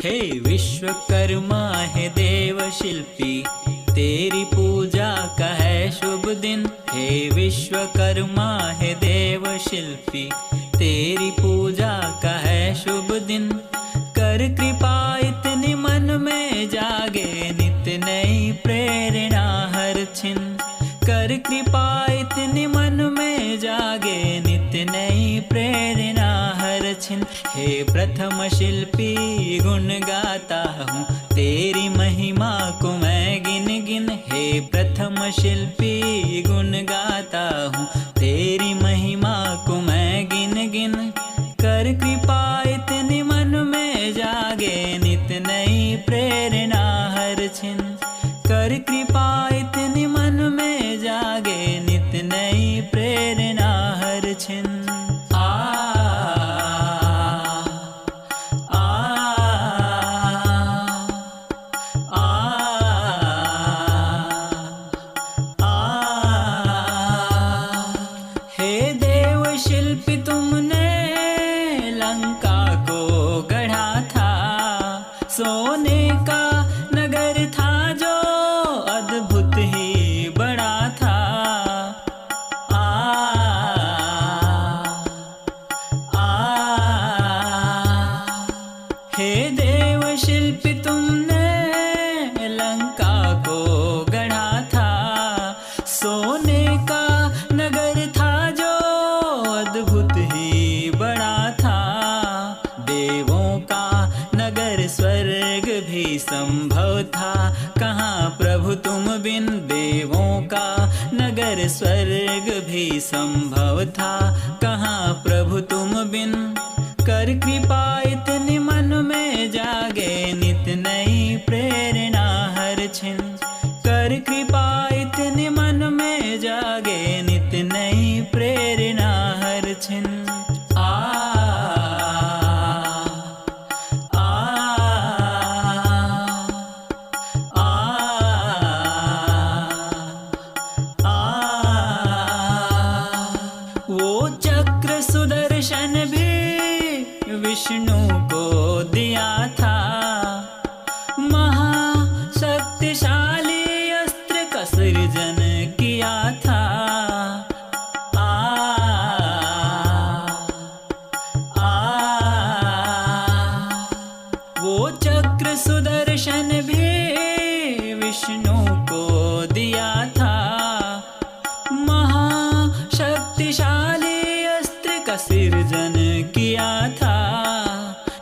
हे विश्वकर्मा है देव शिल्पी, तेरी पूजा का है शुभ दिन। हे विश्वकर्मा है देव शिल्पी, तेरी पूजा का है शुभ दिन। कर कृपा इतनी मन में जागे, नित्य नई प्रेरणा हर छिन। कर कृपा इतनी मन में जागे, नित्य नई प्रेरणा हर छिन। हे प्रथम शिल्पी गुण गाता हूँ, तेरी महिमा को मैं गिन गिन। हे प्रथम शिल्पी गुण गाता हूँ, तेरी महिमा को मैं गिन गिन। कर कृपा इतनी मन में जागे, नित्य नई प्रेरणा हर छिन। कर कृपा इतनी मन में जागे, नित्य नई प्रेरणा हर छिन। हे देव शिल्पी तुमने लंका को गढ़ा था, सोने का नगर था जो अद्भुत ही बड़ा था। हे देव शिल्पी तुमने लंका को गढ़ा था, सोने का नगर था जो अद्भुत ही बड़ा था। देवों का नगर स्वर्ग भी संभव था, कहाँ प्रभु तुम बिन। देवों का नगर स्वर्ग भी संभव था, कहाँ प्रभु तुम बिन। कर कृपा इतनी मन में जागे, नित्य नई प्रेरणा हर छिन। कर कृपा इतनी मन में जागे, नित्य नई प्रेरणा हर छिन। वो चक्र सुदर्शन भी विष्णु को दिया था, महाशक्तिशाली अस्त्र का सृजन किया था। वो चक्र सुदर्शन भी विष्णु को दिया था, महाशक्तिशाली अस्त्र का सृजन किया था।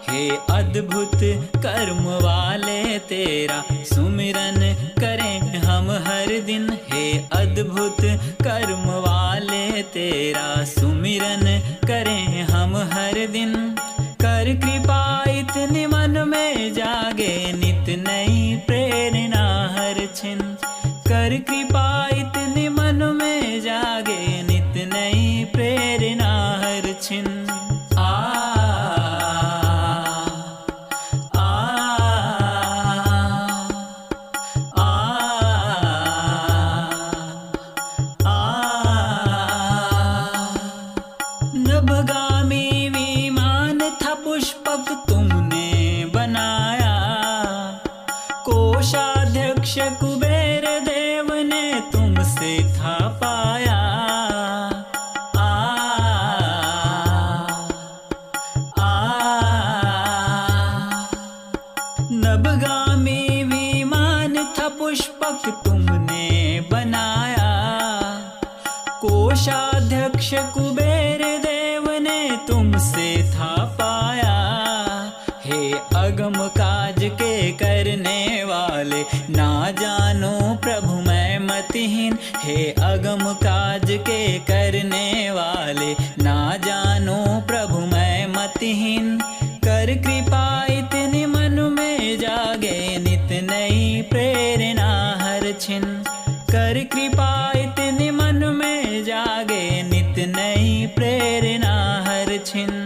हे अद्भुत कर्म वाले तेरा सुमिरन करें हम हर दिन। हे अद्भुत कर्म वाले तेरा सुमिरन करें हम हर दिन। कर कृपा इतनी मन में जागे, नित्य नई प्रेरणा हर छिन। कर कृपा इतनी मन में जागे, नित्य नई प्रेरणा हर छिन। नभगामी विमान था पुष्पक तुमने बनाया, कोषाध्यक्ष कुबेर देव ने तुमसे था पाया। नभगामी विमान था पुष्पक तुमने बनाया, कोषाध्यक्ष कुबेर देव ने तुमसे था पाया। हे अगम काज के करने वाले, ना जानो प्रभु मैं मतिहीन। हे अगम काज के करने वाले, ना जानो प्रभु मैं मतिहीन। कर कृपा इतनी मन में जागे, नित्य नई प्रेरणा हर छिन। कर कृपा इतनी मन में जागे, नित्य नई प्रेरणा हर छिन।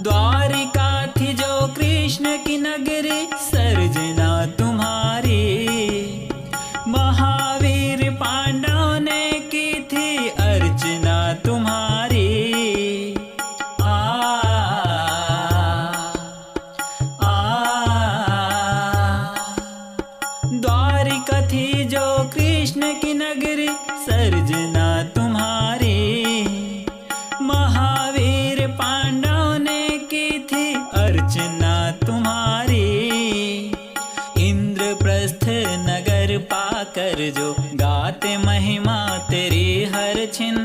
द्वारिका थी जो कृष्ण की नगरी, सर्जना तुम पाकर जो गाते महिमा तेरी हर छिन।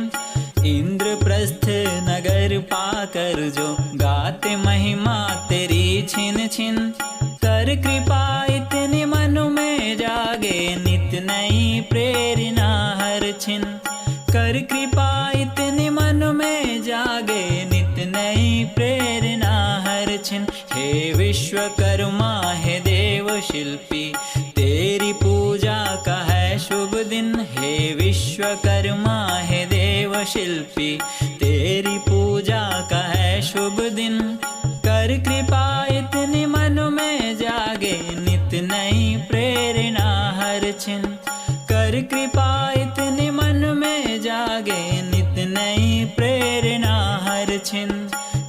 इंद्रप्रस्थ नगर पाकर जो गाते महिमा तेरी छिन छिन। कर कृपा इतनी मन में जागे नित नई प्रेरणा हर छिन। कर कृपा इतनी मन में जागे नित नई प्रेरणा हर छिन। हे विश्वकर्मा हे देव शिल्पी तेरी पूजा का है शुभ दिन। हे विश्वकर्मा हे देव शिल्पी तेरी पूजा का है शुभ दिन। कर कृपा इतनी मन में जागे नित नई प्रेरणा हर छिन। कर कृपा इतनी मन में जागे नित नई प्रेरणा हर छिन।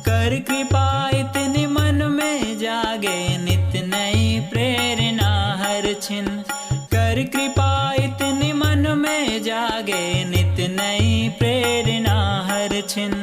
कर कृपा इतनी मन में जागे नित नई प्रेरणा हर छिन। कर कृपा इतनी मन में जागे नित नई प्रेरणा हर छिन।